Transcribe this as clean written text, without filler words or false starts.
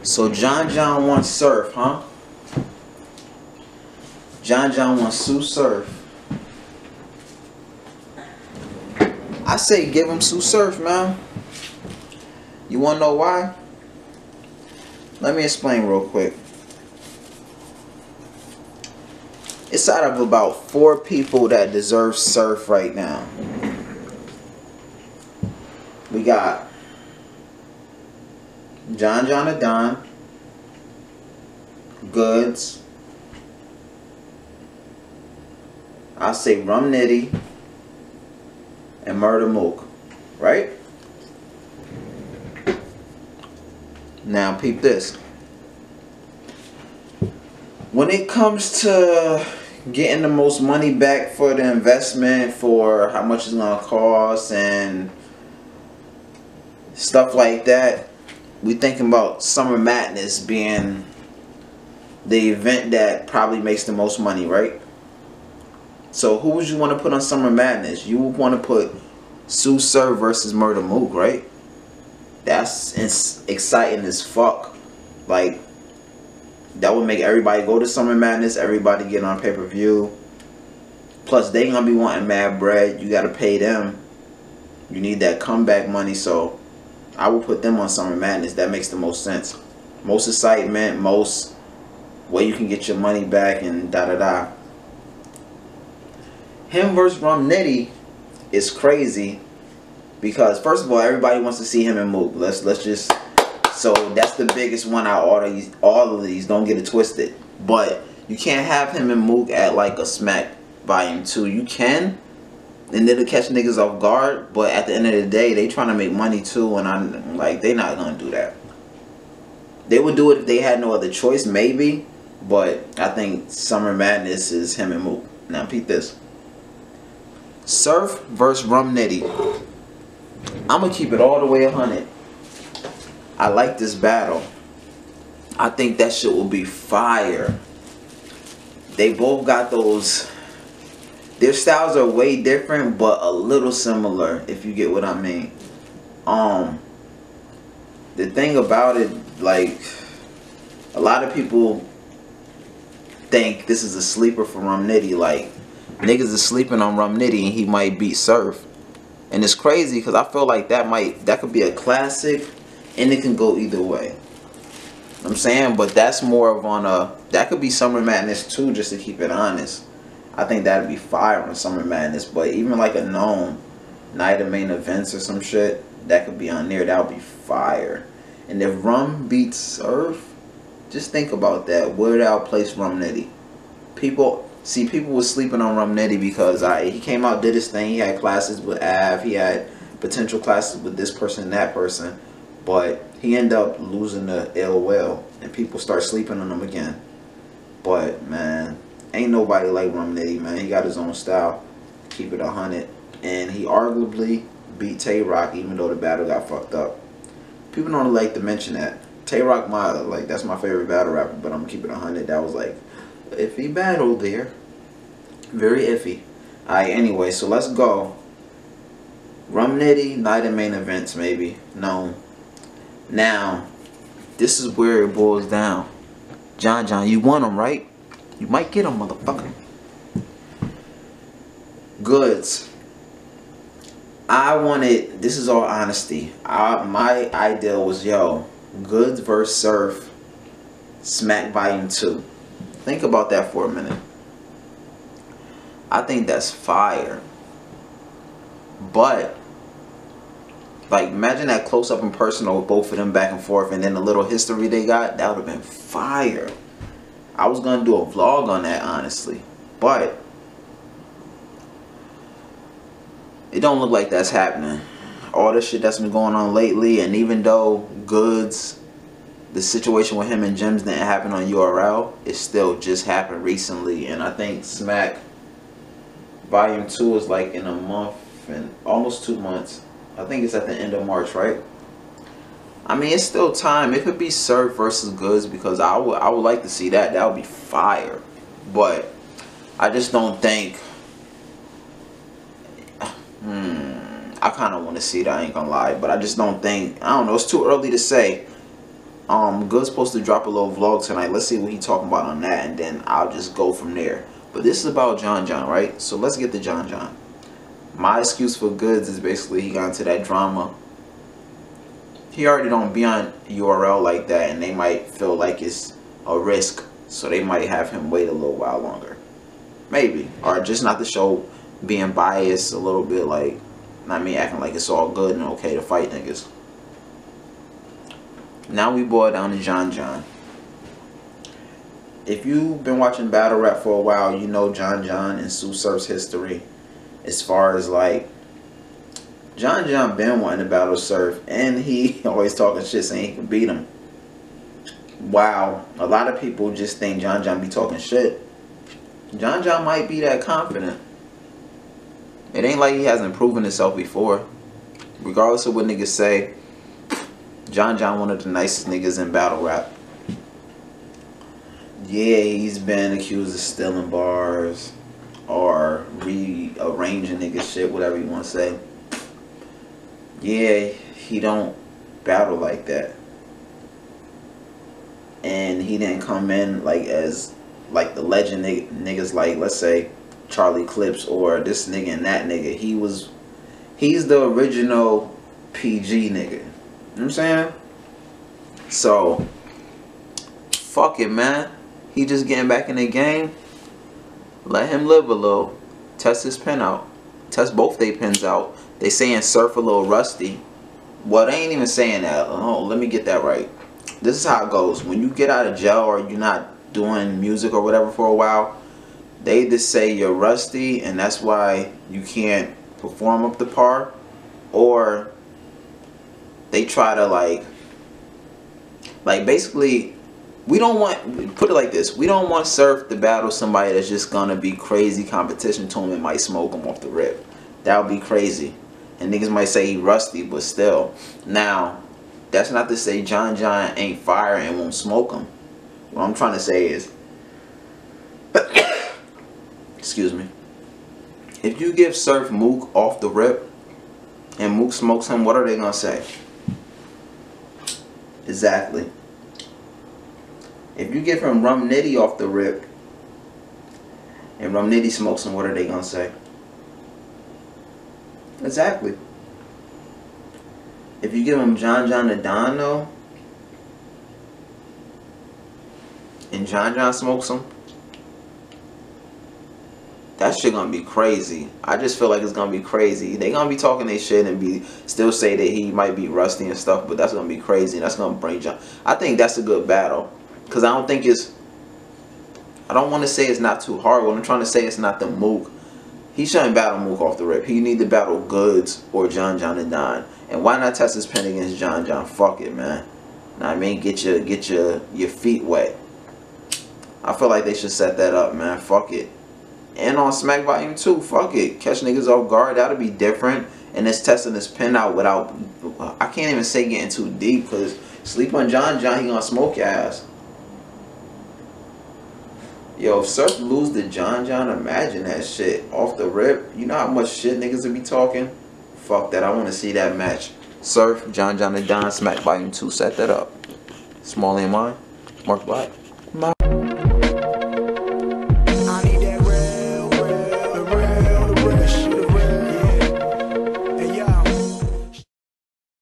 So John wants Surf, huh? John wants Sue Surf. I say give him Sue Surf, man. You wanna know why? Let me explain real quick. It's out of about 4 people that deserve Surf right now. We got John the Don, Goodz, I say Rum Nitty, and Murder Mook, right? Now peep this. When it comes to getting the most money back for the investment, for how much it's gonna cost and stuff like that, we thinking about Summer Madness being the event that probably makes the most money, right? So who would you want to put on Summer Madness? You would want to put Sue Surf versus Murder Mook, right? That's exciting as fuck. Like, that would make everybody go to Summer Madness, everybody get on pay-per-view. Plus they gonna be wanting mad bread. You gotta pay them. You need that comeback money, so I will put them on Summer Madness. That makes the most sense. Most excitement, most way you can get your money back, and da-da-da. Him versus Rum Nitty is crazy because, first of all, everybody wants to see him and Mook. Let's just, so that's the biggest one out of all of these. Don't get it twisted. But you can't have him and Mook at like a Smack Volume 2. You can, and it'll catch niggas off guard, but at the end of the day, they trying to make money too, and I'm like, they not gonna do that. They would do it if they had no other choice, maybe, but I think Summer Madness is him and Mook. Now peep this. Surf versus Rum Nitty. I'm gonna keep it all the way 100. I like this battle. I think that shit will be fire. They both got those, their styles are way different, but a little similar, if you get what I mean. The thing about it, like, a lot of people think this is a sleeper for Rum Nitty. Like, niggas is sleeping on Rum Nitty and he might beat Surf. And it's crazy because I feel like that could be a classic, and it can go either way. I'm saying, but that's more of on a, that could be Summer Madness too, just to keep it honest. I think that'd be fire on Summer Madness, but even like a known night of main events or some shit, that could be on there. That would be fire. And if Rum beats Surf, just think about that. Where would I place Rum Nitty? People was sleeping on Rum Nitty because he came out, did his thing. He had classes with Av. He had potential classes with this person and that person. But he ended up losing the LOL, and people start sleeping on him again. But, man, ain't nobody like Rum Nitty, man. He got his own style. Keep it 100. And he arguably beat Tay-Rock, even though the battle got fucked up. People don't like to mention that. Tay-Rock, that's my favorite battle rapper, but I'm gonna keep it 100. That was like iffy battle there. Very iffy. Alright, anyway, so let's go. Rum Nitty, night of main events, maybe. No. Now, this is where it boils down. John, you want him, right? You might get him, motherfucker. Goodz. I wanted, this is all honesty, my idea was, yo, Goodz versus Surf, Smack Volume 2. Think about that for a minute. I think that's fire. But, like, imagine that close up and personal with both of them back and forth, and then the little history they got, that would have been fire. I was going to do a vlog on that, honestly. But it don't look like that's happening. All this shit that's been going on lately, and even though Goodz, the situation with him and Gems didn't happen on URL, it still just happened recently. And I think Smack Volume 2 is like in a month and almost 2 months. I think it's at the end of March, right? I mean, it's still time. It could be Surf versus Goodz, because I would like to see that. That would be fire. But I just don't think, I kind of want to see it, I ain't gonna lie, but I just don't think, I don't know, it's too early to say. Goodz supposed to drop a little vlog tonight. Let's see what he talking about on that, and then I'll just go from there. But this is about John, right? So let's get to John. My excuse for Goodz is basically he got into that drama. He already don't be on URL like that, and they might feel like it's a risk, so they might have him wait a little while longer, maybe, or just not to show being biased a little bit, like not me acting like it's all good and okay to fight niggas. Now we boil down to John. If you've been watching battle rap for a while, you know John and Sue Surf's history. As far as like, John been wanting to battle Surf, and he always talking shit saying he can beat him. Wow, a lot of people just think John be talking shit. John might be that confident. It ain't like he hasn't proven himself before. Regardless of what niggas say, John one of the nicest niggas in battle rap. Yeah, he's been accused of stealing bars or rearranging niggas shit, whatever you want to say. Yeah, he don't battle like that. And he didn't come in like as like the legend niggas like, let's say, Charlie Clips or this nigga and that nigga. He's the original PG nigga. You know what I'm saying? So, fuck it, man. He just getting back in the game. Let him live a little. Test his pen out. Test both they pens out. They saying Surf a little rusty. Well, they ain't even saying that. Oh, let me get that right. This is how it goes. When you get out of jail or you're not doing music or whatever for a while, they just say you're rusty and that's why you can't perform up to par, or they try to like basically, we don't want, put it like this, we don't want Surf to battle somebody that's just gonna be crazy competition to him and might smoke him off the rip. That would be crazy. And niggas might say he rusty, but still. Now, that's not to say John ain't fire and won't smoke him. What I'm trying to say is, excuse me, if you give Surf Mook off the rip and Mook smokes him, what are they gonna say? Exactly. If you give him Rum Nitty off the rip and Rum Nitty smokes him, what are they gonna say? Exactly. If you give him John the Don though, and John smokes him, that shit gonna be crazy. I just feel like it's gonna be crazy. They gonna be talking their shit and still say that he might be rusty and stuff, but that's gonna be crazy and that's gonna bring John. I think that's a good battle. Cause I don't think it's, I don't want to say it's not too hard. What I'm trying to say, it's not the Mook. He shouldn't battle Mook off the rip. He need to battle Goodz or John and Don. And why not test his pen against John? Fuck it, man. Know what I mean? Get your feet wet. I feel like they should set that up, man. Fuck it. And on Smack Volume 2, fuck it. Catch niggas off guard. That'll be different. And it's testing his pen out without, I can't even say getting too deep, because sleep on John, he gonna smoke your ass. Yo, if Surf lose to John, imagine that shit off the rip. You know how much shit niggas would be talking? Fuck that. I want to see that match. Surf, John and Don, Smack Volume 2. Set that up. Small in mine. Mark Black.